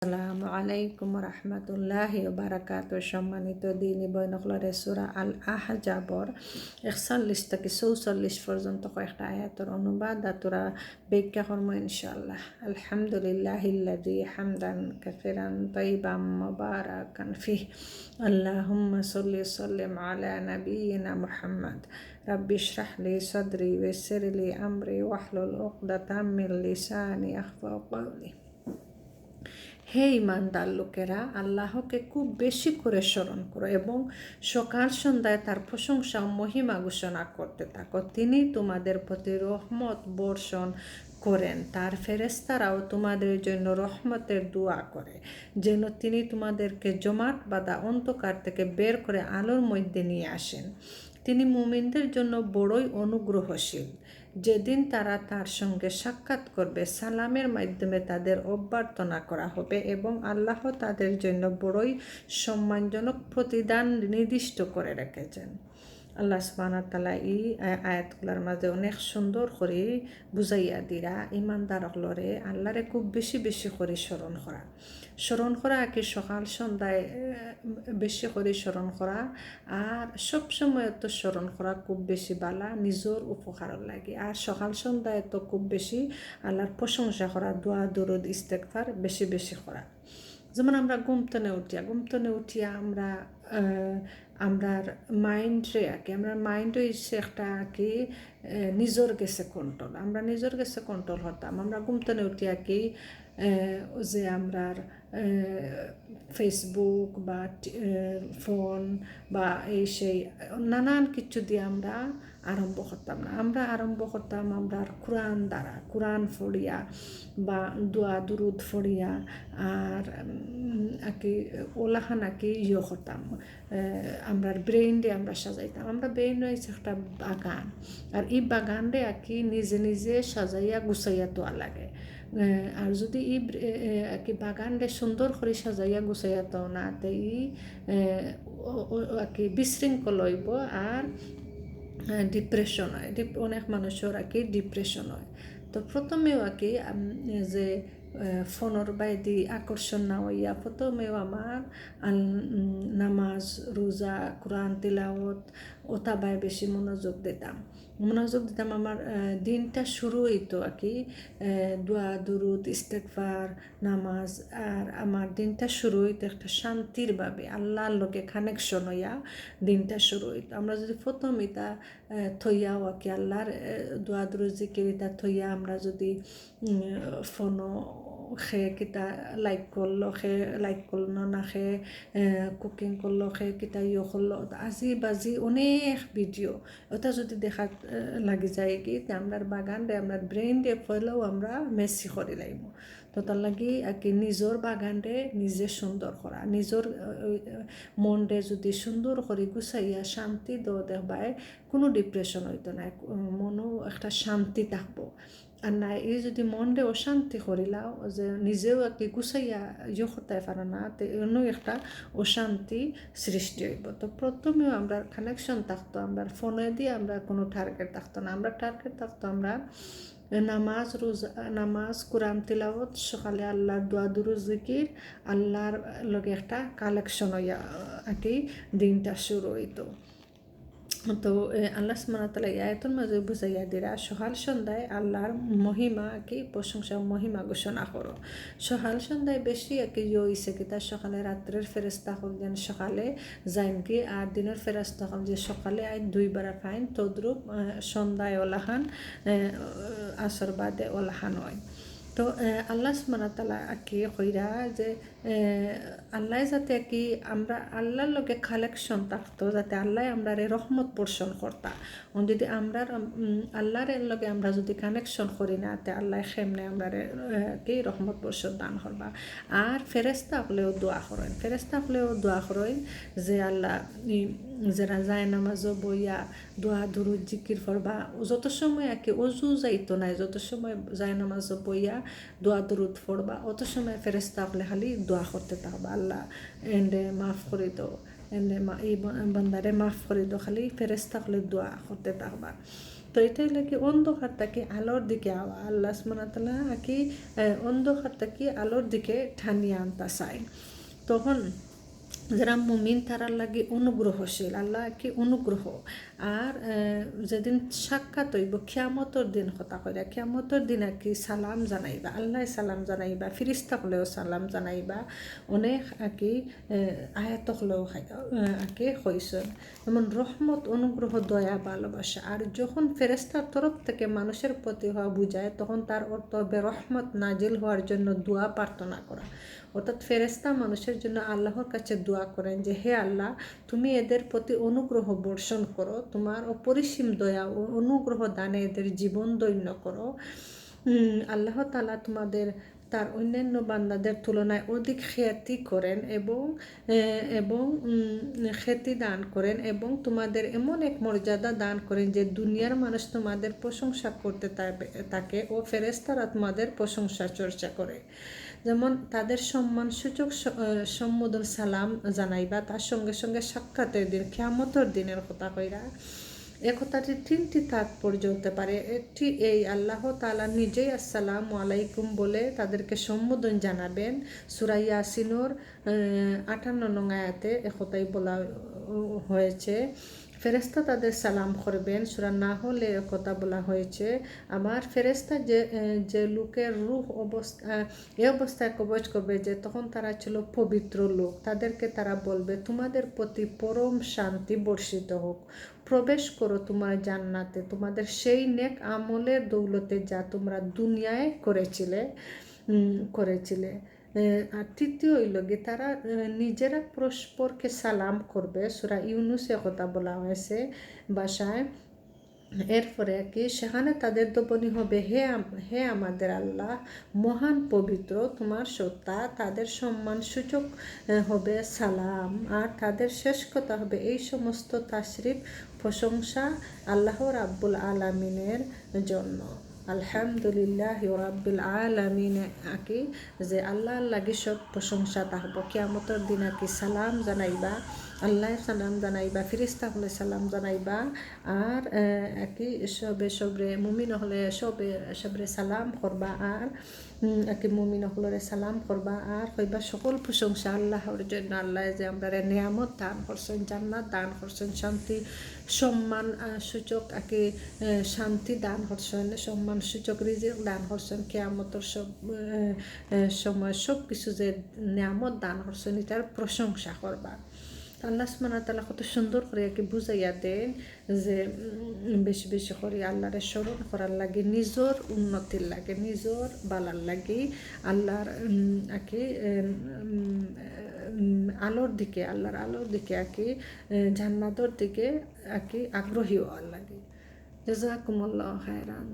আসসালামু আলাইকুম রহমতুল্লাহি বারাকাতু। সম্মানিত দিনী বৈনকলরে সূরা আল আহজাবর ৪১ থেকে ৪৪ পর্যন্ত কয়েকটা আয়াতের অনুবাদ তোরা ব্যাখ্যা করব ইনশাআল্লাহ। আলহামদুলিল্লাহিল্লাযী হামদান কাসীরান তাইয়িবাম মুবারাকান ফিহি। আল্লাহুম্মা সাল্লি সাল্লিম আলা নাবিয়িনা মুহাম্মদ। রাব্বি ইশরাহ লি সাদরি ওয়াইসির লি আমরি ওয়াহলুল উকদাতাম মিন লিসানি ইয়াফকাহু কওলি। হে ইমানদার লোকেরা, আল্লাহকে খুব বেশি করে স্মরণ করো এবং সকাল সন্ধ্যায় তার প্রশংসা ও মহিমা ঘোষণা করতে থাকো। তিনি তোমাদের প্রতি রহমত বর্ষণ করেন, তার ফেরেশতারাও তোমাদের জন্য রহমতের দোয়া করে, যেন তিনি তোমাদেরকে জমাট বাঁধা অন্ধকার থেকে বের করে আলোর মধ্যে নিয়ে আসেন। তিনি মুমিনদের জন্য বড়ই অনুগ্রহশীল। যেদিন তারা তার সঙ্গে সাক্ষাৎ করবে, সালামের মাধ্যমে তাদের অভ্যর্থনা করা হবে এবং আল্লাহ তাদের জন্য বড়ই সম্মানজনক প্রতিদান নির্দিষ্ট করে রেখেছেন। আল্লাহ সুবহানাহু ওয়া তাআলা এই আয়াতগুলোর মাঝে অনেক সুন্দর করে বুঝাইয়া দিরা ইমানদার হলরে আল্লাহরে খুব বেশি বেশি করে স্মরণ করা কি সকাল সন্ধ্যায় বেশি করে স্মরণ করা, আর সবসময় তো স্মরণ করা খুব বেশি বালা, নিজের উপকার লাগে। আর সকাল সন্ধ্যায় তো খুব বেশি আল্লাহর প্রশংসা করা, দোয়া দরুদ ইস্তেগফার বেশি বেশি করা। যেমন আমরা ঘুমতনে উঠিয়া আমরার মাইন্ডরে আমরা মাইন্ড হইছে একটা কি নিজের গেছে কন্ট্রোল, আমরা নিজের গেছে কন্ট্রোল হতাম। আমরা ঘুমতনে উঠিয়া কি যে আমরার ফেসবুক বা ফোন বা এই সেই নানান কিছু দিয়ে আমরা আরম্ভ করতাম না। আমরা আরম্ভ করতাম আমরা কোরআন দ্বারা, কোরআন ফড়িয়া বা দোয়া দুরুদ ফড়িয়া, আর আকি ওলাখান আকি করতাম। আমরা ব্রেইনরে আমরা সাজাইতাম। আমরা ব্রেইন হয়েছে একটা বাগান, আর এই বাগানরে আকি নিজে নিজে সাজাইয়া গুছাইয়া তোয়া লাগে। আর যদি এই কি বাগানরে সুন্দর করে সাজাইয়া গুছাইয়া তো না, তাই কি বিশৃঙ্খল হইব আর ডিপ্রেশন হয়। অনেক মানুষের আর কি ডিপ্রেশন হয়। তো প্রথমেও আর কি যে ফোনের বাইদি আকর্ষণ না হইয়া প্রথমেও আমার নামাজ রোজা কোরআন তিলাওয়াত ওতাবায় বেশি মনোযোগ দিতাম। আমার দিনটা শুরু হইতো আর কি দোয়া দুরুদ ইস্তেগফার নামাজ, আর আমার দিনটা শুরু হইতো একটা শান্তির ভাবে, আল্লাহর লোকে কানেকশন হইয়া দিনটা শুরু হইতো। আমরা যদি প্রথম এটা থইয়াও আর কি আল্লাহর দোয়া দুরুদ জিকির এটা থইয়া আমরা যদি ফোনও সে কিতা লাইক করলো, সে লাইক করলো না, সে কুকিং করলো, সে কিতা করলো, আজি বাজি অনেক ভিডিও ওটা যদি দেখা লাগি যায় কি আমরা বাগান রে আমরা ব্রেইন রে ফলেও আমরা মেসি করে লাইব। তো তার লাগি আর কি নিজের বাগান রে নিজে সুন্দর করা, নিজের মন রে যদি সুন্দর করে গুছাইয়া শান্তি দেখবায় কোনো ডিপ্রেশন হইতো না, মনও একটা শান্তি থাকবো। আর না এই যদি মনরে অশান্তি করিলাও যে নিজেও আর কি গুছাইয়া করতে পারে না, তো অন্য একটা অশান্তি সৃষ্টি হইব। তো প্রথমেও আমরা কানেকশন থাকতো, আমরা ফোনে দিয়ে আমরা কোনো টার্গেট থাকতো না। আমরা টার্গেট থাকতো আমরা নামাজ রোজা, নামাজ কোরআন তিলাওয়াত, সকালে আল্লাহর দোয়া দুরুদ জিকির, আল্লাহর লগে একটা কালেকশন হইয়া আর কি দিনটা শুরু হইতো। তো আল্লাহ সুবহানাহু ওয়া তাআলা আয়াতের মাঝে বুঝাইয়া দিরা সকাল সন্ধ্যায় আল্লাহর মহিমা কি প্রশংসা মহিমা ঘোষণা করো। সকাল সন্ধ্যায় বেশি কি হইছে কি তার সকালে রাত্রের ফেরেশতা হল যেন সকালে যাইন কি, আর দিনের ফেরেশতা হল যে সকালে আই দুইবার ফাইন, তদ্রুপ সন্ধ্যায় ওলাহান আসর বাদে ওলাহান হয়। তো আল্লাহ সুবহানাহু ওয়া তাআলা কি কইরা যে আল্লাহ যাতে কি আমরা আল্লাহর লগে কালেকশন থাকতো, যাতে আল্লাহ আমরা রহমত পোষণ করতা। যদি আমরা আল্লাহর লগে আমরা যদি কানেকশন করি না, তে আল্লাহ কেমনে আমরা কি রহমত পোষণ দান করবা। আর ফেরেশতা হলেও দোয়া করেন যে আল্লাহ যারা যায় নামাজও বইয়া দোয়া দুরুদ জিকির করবা, যত সময় আর কি অজু যাইতো না, যত সময় যায় নামাজও বইয়া দোয়া দুরুদ পড়বা, অত সময় ফেরেশতা হলে খালি দোয়া করতে থাকবা, আল্লাহ এন্ডে মাফ করে দাও, এন্ডে এই বান্দারে মাফ করে দাও, খালি ফেরেশতা হলে দোয়া করতে থাকবা। তো এটাই লাগে অন্ধকার থেকে আলোর দিকে আওয়া আল্লাহ সুবহানাহু ওয়া তাআলা কি অন্ধকার থেকে আলোর দিকে ঠানিয়ে আনতে চায়। তখন যারা মুমিন তারার লাগে অনুগ্রহশীল, আল্লাহ কি অনুগ্রহ। আর যেদিন সাক্ষাৎ হইব কিয়ামতের দিন কথা কইরা, কিয়ামতের দিন আর কি সালাম জানাইবা, আল্লাহ সালাম জানাইবা, ফিরিস্তা হলেও সালাম জানাইবা, অনেক আর কি আয়াত হলেও আর কি হইছেন। যেমন রহমত, অনুগ্রহ, দয়া, ভালোবাসা। আর যখন ফেরেস্তার তরফ থেকে মানুষের প্রতি হওয়া বুঝায়, তখন তার অর্থ হবে রহমত নাজিল হওয়ার জন্য দোয়া প্রার্থনা করা। অর্থাৎ ফেরেস্তা মানুষের জন্য আল্লাহর কাছে দোয়া করেন যে হে আল্লাহ, তুমি এদের প্রতি অনুগ্রহ বর্ষণ করো, তোমার অপরিসীম দয়া ও অনুগ্রহ দানে এদের জীবন দৈন্য করো। আল্লাহ তাআলা তোমাদের তার অন্যান্য বান্দাদের তুলনায় অধিক খ্যাতি করেন এবং খ্যাতি দান করেন এবং তোমাদের এমন এক মর্যাদা দান করেন যে দুনিয়ার মানুষ তোমাদের প্রশংসা করতে থাকে ও ফেরেশতারা তোমাদের প্রশংসা চর্চা করে। যেমন তাদের সম্মানসূচক সম্বোধন সালাম জানাইবা, তার সঙ্গে সঙ্গে সাক্ষাতের দিন কিয়ামতের দিনের কথা কইরা। এ কথাটির তিনটি তাৎপর্য হতে পারে। একটি এই, আল্লাহ তাআলা নিজেই আসসালামু আলাইকুম বলে তাদেরকে সম্বোধন জানাবেন। সূরা ইয়াসিনের 58 নং আয়াতে একথাই বলা হয়েছে। ফেরেস্তা তাদের সালাম করবেন। সূরা নাহলে কথা বলা হয়েছে, আমার ফেরেস্তা যে লোকের রূহ এই অবস্থায় কবজ করবে যে তখন তারা ছিল পবিত্র লোক, তাদেরকে তারা বলবে তোমাদের প্রতি পরম শান্তি বর্ষিত হোক, প্রবেশ করো তোমার জান্নাতে তোমাদের সেই নেক আমলের দৌলতে যা তোমরা দুনিয়ায় করেছিলে। আর তৃতীয় হইল গিয়ে তারা নিজেরা পরস্পরকে সালাম করবে। সূরা ইউনূসে কথা বলা হয়েছে ভাষায়। এরপরে কি সেখানে তাদের দপনি হবে, হে আমাদের আল্লাহ, মহান পবিত্র তোমার সত্তা। তাদের সম্মান সূচক হবে সালাম। আর তাদের শেষ কথা হবে এই সমস্ত তাশরিফ প্রশংসা আল্লাহ রাব্বুল আলামিনের জন্য। আলহামদুলিল্লাহ রাব্বিল আলামিন আকি যে আল্লাহ লাগি সব প্রশংসা থাকব। কিয়ামতের দিন আকি সালাম জানাইবা, আল্লাহ সালাম জানাইবা, ফিরিস্তা হলে সালাম জানাইবা। আর কি সবরে মুমিন হলে সবরে সালাম করবা। আর কি মুমিন হলরে সালাম করবা আর কইবা সকল প্রশংসা আল্লাহর জন্য। আল্লাহ যে আমরা নিয়ামত দান করছেন, জান্নাত দান করছেন, শান্তি সম্মান সূচক আকি শান্তি দান করছেন, সম্মান সূচক রিজিক দান করছেন, কিয়ামতের সময় সব কিছু যে নিয়ামত দান করছেন এটার প্রশংসা করবা। আল্লাহ সুবহানাহু ওয়া তাআলা কত সুন্দর করে কি বুঝাইয়া দেন যে বেশি বেশি করে আল্লাহরে স্মরণ করার লাগে, নিজের উন্নতির লাগে, নিজের বালার লাগে, আল্লাহর আকি আলোর দিকে, আল্লাহর আলোর দিকে আকি জান্নাতের দিকে আকি আগ্রহী হওয়ার লাগে। জাযাকুমুল্লাহু খায়রান।